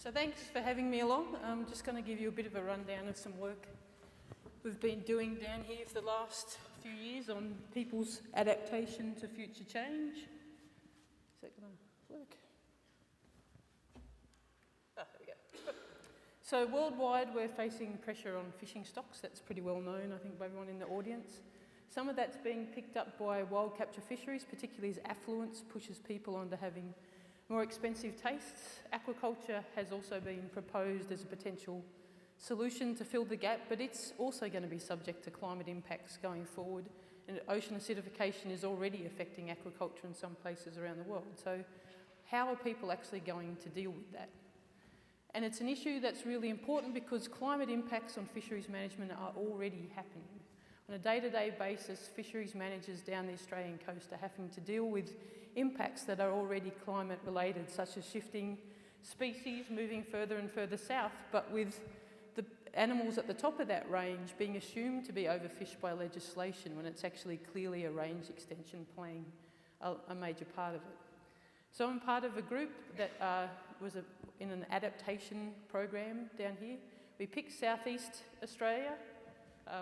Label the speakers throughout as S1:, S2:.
S1: So thanks for having me along. I'm just going to give you a bit of a rundown of some work we've been doing down here for the last few years on people's adaptation to future change. Is that going to work? There we go. So worldwide we're facing pressure on fishing stocks. That's pretty well known, I think, by everyone in the audience. Some of that's being picked up by wild capture fisheries, particularly as affluence pushes people onto having more expensive tastes. Aquaculture has also been proposed as a potential solution to fill the gap, but it's also going to be subject to climate impacts going forward, and ocean acidification is already affecting aquaculture in some places around the world. So how are people actually going to deal with that? And it's an issue that's really important because climate impacts on fisheries management are already happening. On a day-to-day basis, fisheries managers down the Australian coast are having to deal with impacts that are already climate-related, such as shifting species moving further and further south, but with the animals at the top of that range being assumed to be overfished by legislation when it's actually clearly a range extension playing a major part of it. So I'm part of a group that was in an adaptation program down here. We picked Southeast Australia,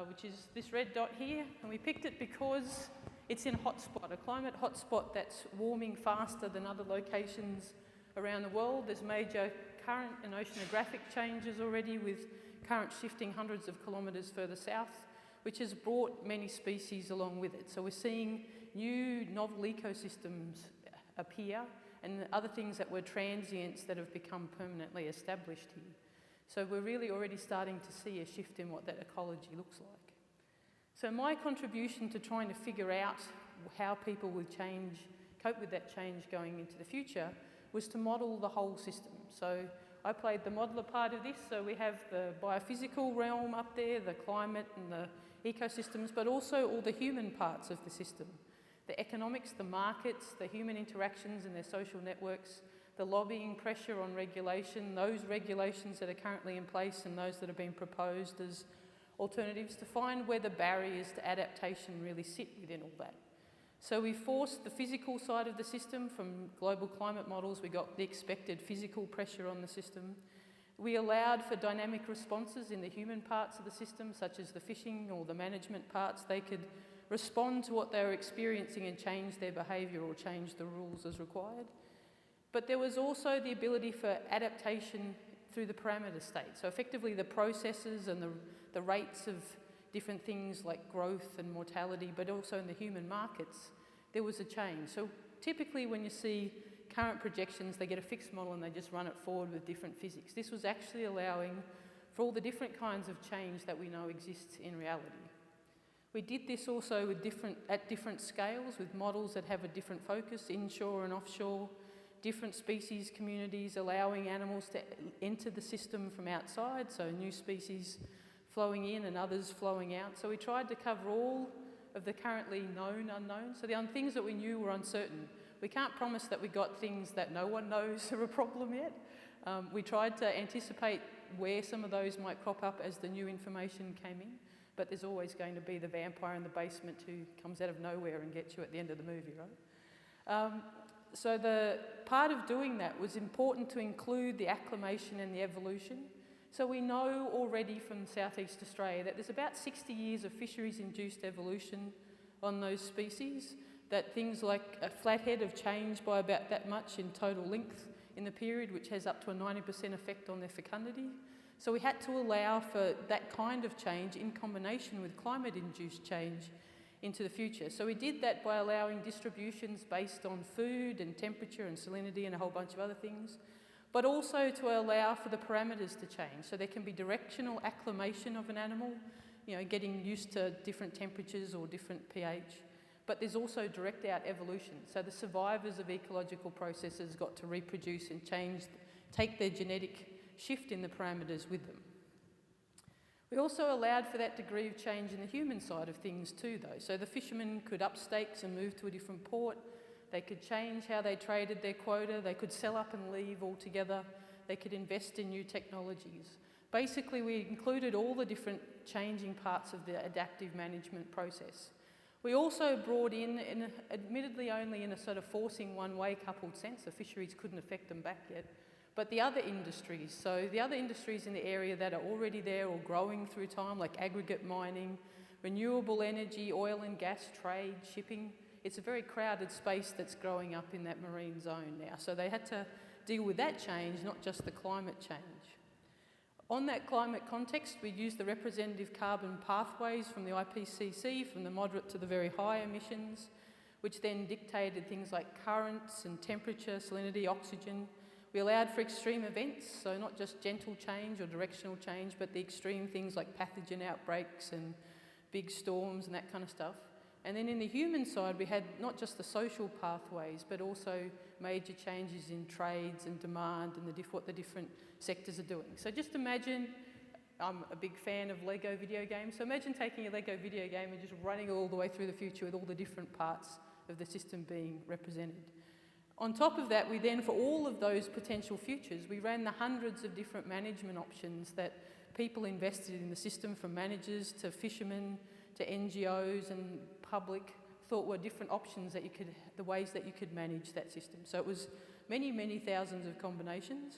S1: which is this red dot here, and we picked it because it's in a hotspot, a climate hotspot that's warming faster than other locations around the world. There's major current and oceanographic changes already, with current shifting hundreds of kilometres further south, which has brought many species along with it. So we're seeing new novel ecosystems appear and other things that were transients that have become permanently established here. So we're really already starting to see a shift in what that ecology looks like. So my contribution to trying to figure out how people will cope with that change going into the future was to model the whole system. So I played the modeler part of this. So we have the biophysical realm up there, the climate and the ecosystems, but also all the human parts of the system. The economics, the markets, the human interactions and their social networks, the lobbying pressure on regulation, those regulations that are currently in place and those that are being proposed as alternatives, to find where the barriers to adaptation really sit within all that. So we forced the physical side of the system from global climate models. We got the expected physical pressure on the system. We allowed for dynamic responses in the human parts of the system, such as the fishing or the management parts. They could respond to what they were experiencing and change their behaviour or change the rules as required. But there was also the ability for adaptation through the parameter state. So effectively the processes and the rates of different things like growth and mortality, but also in the human markets, there was a change. So typically when you see current projections, they get a fixed model and they just run it forward with different physics. This was actually allowing for all the different kinds of change that we know exists in reality. We did this also with at different scales, with models that have a different focus, inshore and offshore, different species communities, allowing animals to enter the system from outside, so new species flowing in and others flowing out. So we tried to cover all of the currently known unknowns. So the things that we knew were uncertain. We can't promise that we got things that no one knows are a problem yet. We tried to anticipate where some of those might crop up as the new information came in, but there's always going to be the vampire in the basement who comes out of nowhere and gets you at the end of the movie, right? So the part of doing that was important to include the acclimation and the evolution. So we know already from Southeast Australia that there's about 60 years of fisheries-induced evolution on those species, that things like a flathead have changed by about that much in total length in the period, which has up to a 90% effect on their fecundity. So we had to allow for that kind of change in combination with climate-induced change into the future. So we did that by allowing distributions based on food and temperature and salinity and a whole bunch of other things, but also to allow for the parameters to change. So there can be directional acclimation of an animal, getting used to different temperatures or different pH, but there's also direct out evolution. So the survivors of ecological processes got to reproduce and take their genetic shift in the parameters with them. We also allowed for that degree of change in the human side of things too, though. So the fishermen could up stakes and move to a different port. They could change how they traded their quota. They could sell up and leave altogether. They could invest in new technologies. Basically, we included all the different changing parts of the adaptive management process. We also brought in admittedly only in a sort of forcing one-way coupled sense, the fisheries couldn't affect them back yet, but the other industries. So the other industries in the area that are already there or growing through time, like aggregate mining, renewable energy, oil and gas, trade, shipping. It's a very crowded space that's growing up in that marine zone now. So they had to deal with that change, not just the climate change. On that climate context, we used the representative carbon pathways from the IPCC, from the moderate to the very high emissions, which then dictated things like currents and temperature, salinity, oxygen. We allowed for extreme events, so not just gentle change or directional change, but the extreme things like pathogen outbreaks and big storms and that kind of stuff. And then in the human side, we had not just the social pathways, but also major changes in trades and demand and what the different sectors are doing. So just imagine, I'm a big fan of Lego video games, so imagine taking a Lego video game and just running all the way through the future with all the different parts of the system being represented. On top of that, we then, for all of those potential futures, we ran the hundreds of different management options that people invested in the system, from managers to fishermen to NGOs and public, thought were different options that the ways that you could manage that system. So it was many, many thousands of combinations.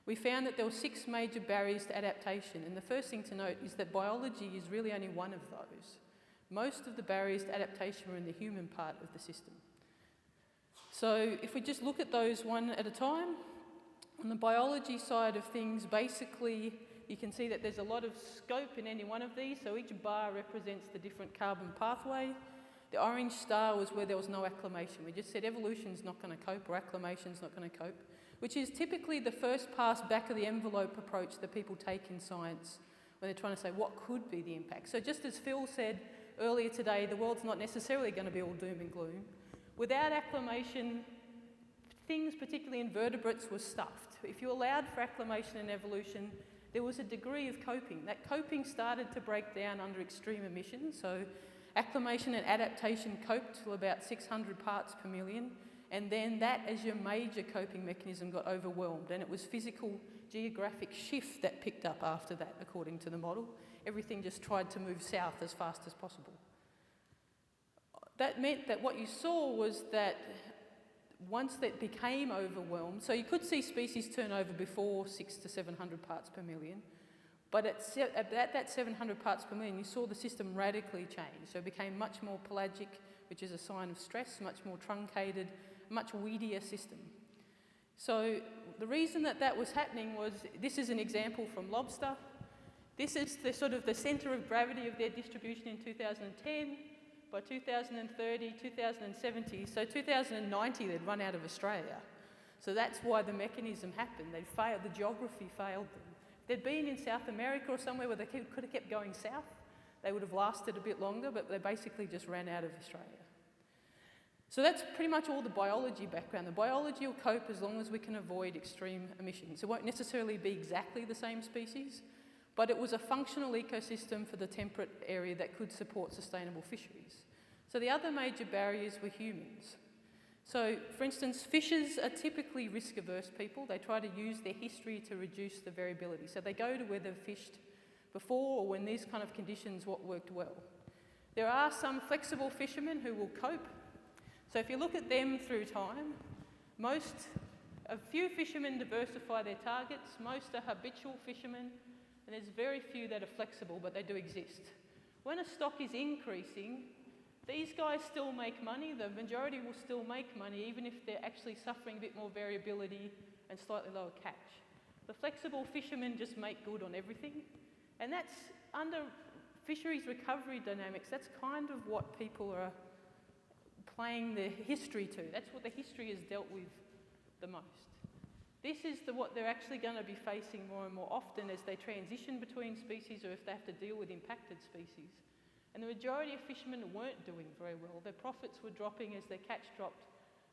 S1: We found that there were 6 major barriers to adaptation, and the first thing to note is that biology is really only one of those. Most of the barriers to adaptation were in the human part of the system. So if we just look at those one at a time, on the biology side of things, basically you can see that there's a lot of scope in any one of these, so each bar represents the different carbon pathway. The orange star was where there was no acclimation. We just said evolution's not going to cope, or acclimation's not going to cope, which is typically the first pass back of the envelope approach that people take in science when they're trying to say what could be the impact. So just as Phil said earlier today, the world's not necessarily going to be all doom and gloom. Without acclimation, things, particularly invertebrates, were stuffed. If you allowed for acclimation and evolution, there was a degree of coping. That coping started to break down under extreme emissions. So acclimation and adaptation coped to about 600 parts per million. And then that, as your major coping mechanism, got overwhelmed. And it was physical geographic shift that picked up after that, according to the model. Everything just tried to move south as fast as possible. That meant that what you saw was that once that became overwhelmed, so you could see species turn over before 600 to 700 parts per million, but at that 700 parts per million, you saw the system radically change. So it became much more pelagic, which is a sign of stress, much more truncated, much weedier system. So the reason that that was happening was, this is an example from lobster. This is the sort of the centre of gravity of their distribution in 2010. By 2030, 2070, so 2090 they'd run out of Australia. So that's why the mechanism happened. They'd failed, the geography failed them. If they'd been in South America or somewhere where they could have kept going south, they would have lasted a bit longer, but they basically just ran out of Australia. So that's pretty much all the biology background. The biology will cope as long as we can avoid extreme emissions. It won't necessarily be exactly the same species, but it was a functional ecosystem for the temperate area that could support sustainable fisheries. So the other major barriers were humans. So, for instance, fishers are typically risk-averse people. They try to use their history to reduce the variability. So they go to where they've fished before, or when these kind of conditions worked well. There are some flexible fishermen who will cope. So if you look at them through time, a few fishermen diversify their targets. Most are habitual fishermen. And there's very few that are flexible, but they do exist. When a stock is increasing, these guys still make money. The majority will still make money, even if they're actually suffering a bit more variability and slightly lower catch. The flexible fishermen just make good on everything. And that's, under fisheries recovery dynamics, that's kind of what people are playing their history to. That's what the history has dealt with the most. This is what they're actually going to be facing more and more often as they transition between species, or if they have to deal with impacted species. And the majority of fishermen weren't doing very well. Their profits were dropping as their catch dropped.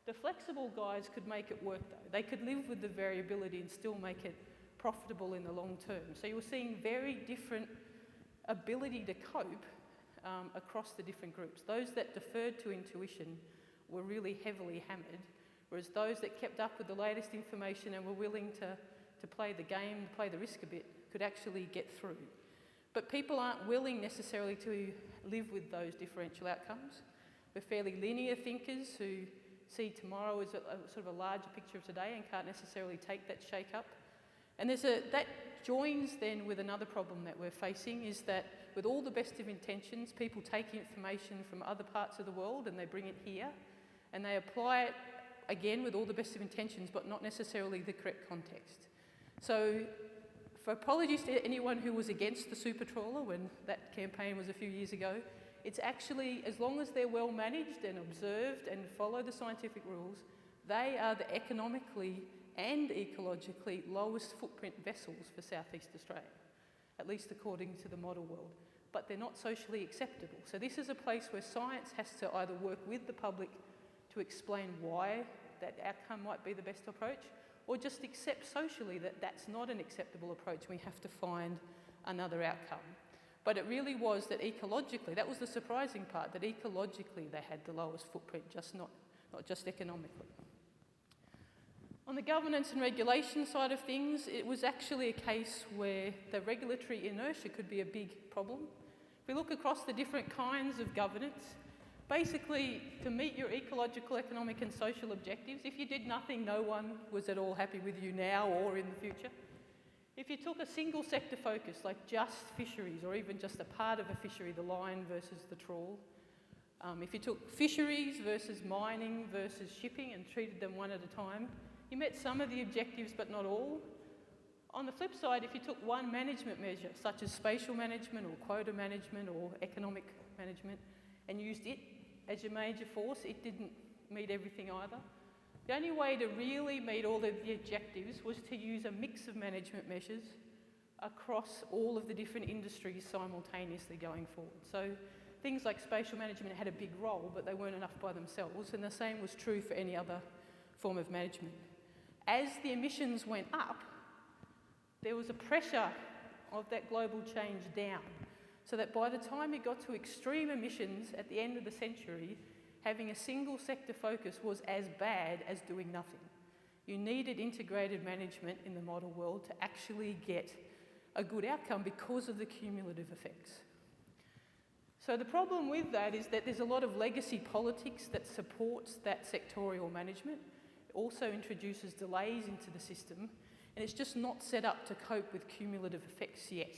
S1: The flexible guys could make it work though. They could live with the variability and still make it profitable in the long term. So you were seeing very different ability to cope across the different groups. Those that deferred to intuition were really heavily hammered, whereas those that kept up with the latest information and were willing to play the game, play the risk a bit, could actually get through. But people aren't willing necessarily to live with those differential outcomes. We're fairly linear thinkers who see tomorrow is a sort of a larger picture of today and can't necessarily take that shake-up. And that joins then with another problem that we're facing, is that with all the best of intentions, people take information from other parts of the world and they bring it here, and they apply it, again, with all the best of intentions, but not necessarily the correct context. So, for apologies to anyone who was against the super trawler when that campaign was a few years ago, it's actually, as long as they're well managed and observed and follow the scientific rules, they are the economically and ecologically lowest footprint vessels for Southeast Australia, at least according to the model world. But they're not socially acceptable. So this is a place where science has to either work with the public to explain why that outcome might be the best approach, or just accept socially that that's not an acceptable approach. We have to find another outcome. But it really was that ecologically, that was the surprising part, that ecologically they had the lowest footprint, not just economically. On the governance and regulation side of things, it was actually a case where the regulatory inertia could be a big problem. If we look across the different kinds of governance, basically to meet your ecological, economic and social objectives, if you did nothing, no one was at all happy with you now or in the future. If you took a single sector focus, like just fisheries, or even just a part of a fishery, the line versus the trawl, if you took fisheries versus mining versus shipping and treated them one at a time, you met some of the objectives, but not all. On the flip side, if you took one management measure, such as spatial management or quota management or economic management, and used it as your major force, it didn't meet everything either. The only way to really meet all of the objectives was to use a mix of management measures across all of the different industries simultaneously going forward. So things like spatial management had a big role, but they weren't enough by themselves, and the same was true for any other form of management. As the emissions went up, there was a pressure of that global change down, so that by the time it got to extreme emissions at the end of the century, having a single sector focus was as bad as doing nothing. You needed integrated management in the model world to actually get a good outcome because of the cumulative effects. So the problem with that is that there's a lot of legacy politics that supports that sectorial management. It also introduces delays into the system, and it's just not set up to cope with cumulative effects yet.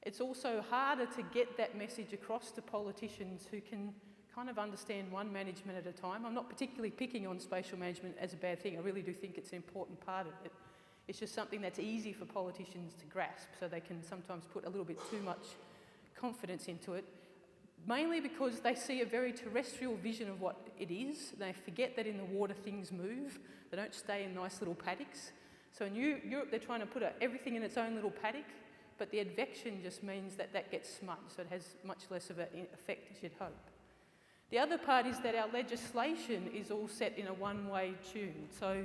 S1: It's also harder to get that message across to politicians who can kind of understand one management at a time. I'm not particularly picking on spatial management as a bad thing. I really do think it's an important part of it. It's just something that's easy for politicians to grasp, so they can sometimes put a little bit too much confidence into it, mainly because they see a very terrestrial vision of what it is. They forget that in the water things move. They don't stay in nice little paddocks. So in Europe, they're trying to put everything in its own little paddock, but the advection just means that that gets smudged, so it has much less of an effect as you'd hope. The other part is that our legislation is all set in a one-way tune. So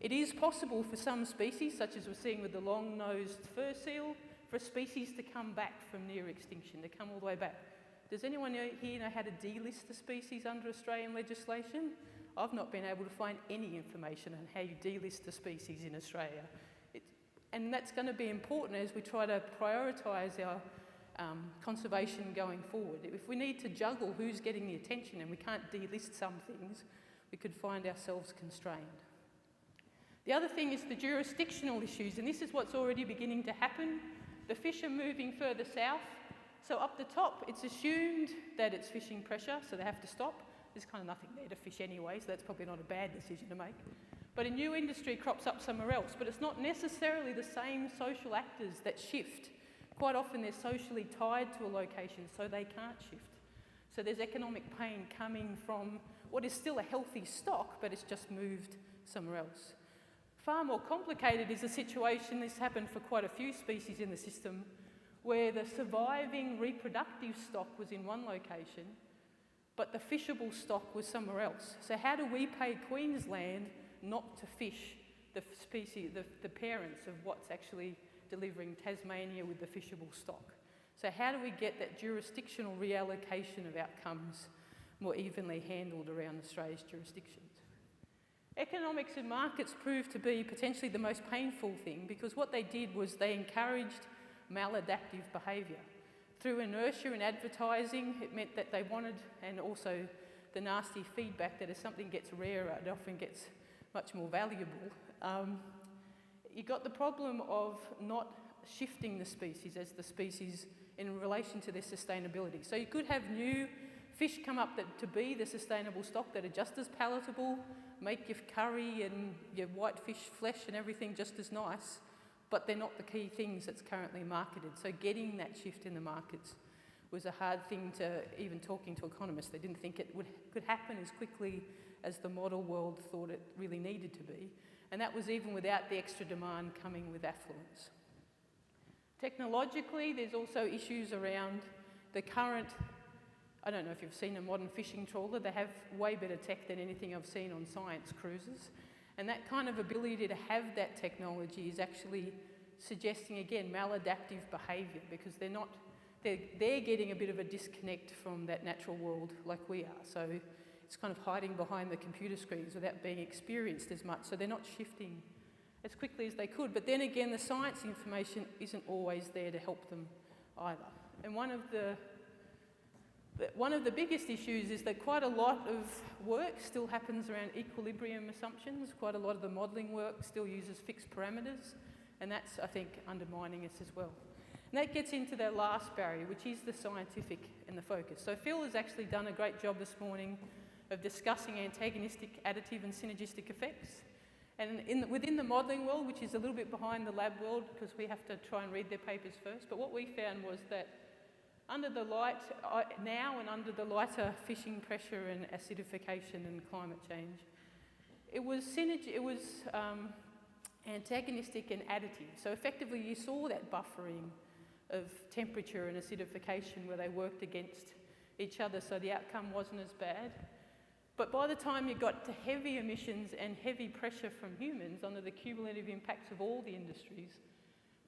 S1: it is possible for some species, such as we're seeing with the long-nosed fur seal, for a species to come back from near extinction, to come all the way back. Does anyone here know how to delist a species under Australian legislation? I've not been able to find any information on how you delist a species in Australia. And that's going to be important as we try to prioritise our conservation going forward. If we need to juggle who's getting the attention and we can't delist some things, we could find ourselves constrained. The other thing is the jurisdictional issues, and this is what's already beginning to happen. The fish are moving further south. So up the top, it's assumed that it's fishing pressure, so they have to stop. There's kind of nothing there to fish anyway, so that's probably not a bad decision to make. But a new industry crops up somewhere else, but it's not necessarily the same social actors that shift. Quite often they're socially tied to a location, so they can't shift. So there's economic pain coming from what is still a healthy stock, but it's just moved somewhere else. Far more complicated is the situation, this happened for quite a few species in the system, where the surviving reproductive stock was in one location, but the fishable stock was somewhere else. So how do we pay Queensland not to fish the species, the parents of what's actually delivering Tasmania with the fishable stock? So how do we get that jurisdictional reallocation of outcomes more evenly handled around Australia's jurisdictions? Economics and markets proved to be potentially the most painful thing, because what they did was they encouraged maladaptive behaviour. Through inertia and advertising, it meant that they wanted, and also the nasty feedback that as something gets rarer, it often gets much more valuable. You got the problem of not shifting the species as the species in relation to their sustainability. So you could have new fish come up to be the sustainable stock that are just as palatable, make your curry and your white fish flesh and everything just as nice, but they're not the key things that's currently marketed. So getting that shift in the markets was a hard thing to, even talking to economists, they didn't think it could happen as quickly as the model world thought it really needed to be. And that was even without the extra demand coming with affluence. Technologically, there's also issues around the current, I don't know if you've seen a modern fishing trawler, they have way better tech than anything I've seen on science cruises. And that kind of ability to have that technology is actually suggesting, again, maladaptive behaviour, because they're getting a bit of a disconnect from that natural world like we are. So it's kind of hiding behind the computer screens without being experienced as much. So they're not shifting as quickly as they could. But then again, the science information isn't always there to help them either. And one of the biggest issues is that quite a lot of work still happens around equilibrium assumptions. Quite a lot of the modelling work still uses fixed parameters, and that's, I think, undermining us as well. And that gets into that last barrier, which is the scientific and the focus. So Phil has actually done a great job this morning of discussing antagonistic, additive and synergistic effects. And within the modelling world, which is a little bit behind the lab world because we have to try and read their papers first, but what we found was that under the light, now and under the lighter fishing pressure and acidification and climate change, it was antagonistic and additive. So effectively you saw that buffering of temperature and acidification where they worked against each other, so the outcome wasn't as bad. But by the time you got to heavy emissions and heavy pressure from humans under the cumulative impacts of all the industries,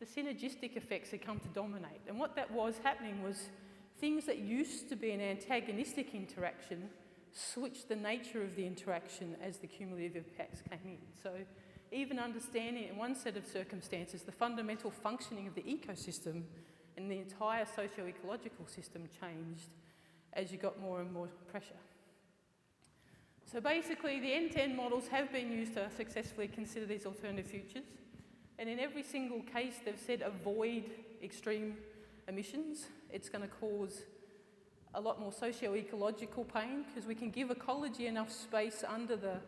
S1: the synergistic effects had come to dominate. And what that was happening was things that used to be an antagonistic interaction switched the nature of the interaction as the cumulative impacts came in. So even understanding in one set of circumstances the fundamental functioning of the ecosystem and the entire socioecological system changed as you got more and more pressure. So basically the end-to-end models have been used to successfully consider these alternative futures. And in every single case, they've said avoid extreme emissions. It's going to cause a lot more socio-ecological pain because we can give ecology enough space under the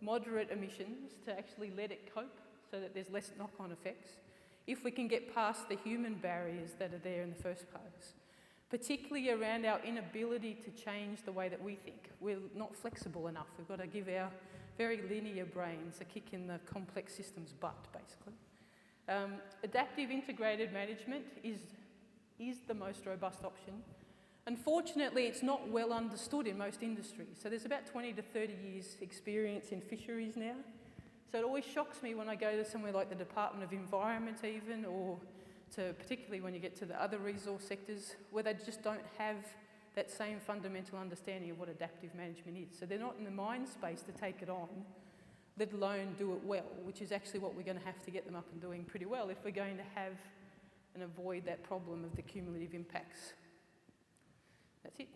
S1: moderate emissions to actually let it cope so that there's less knock-on effects if we can get past the human barriers that are there in the first place, particularly around our inability to change the way that we think. We're not flexible enough. We've got to give our very linear brains a kick in the complex system's butt, basically. Adaptive integrated management is the most robust option. Unfortunately, it's not well understood in most industries. So there's about 20 to 30 years experience in fisheries now. So it always shocks me when I go to somewhere like the Department of Environment even, or particularly when you get to the other resource sectors, where they just don't have that same fundamental understanding of what adaptive management is. So they're not in the mind space to take it on, let alone do it well, which is actually what we're going to have to get them up and doing pretty well if we're going to have and avoid that problem of the cumulative impacts. That's it.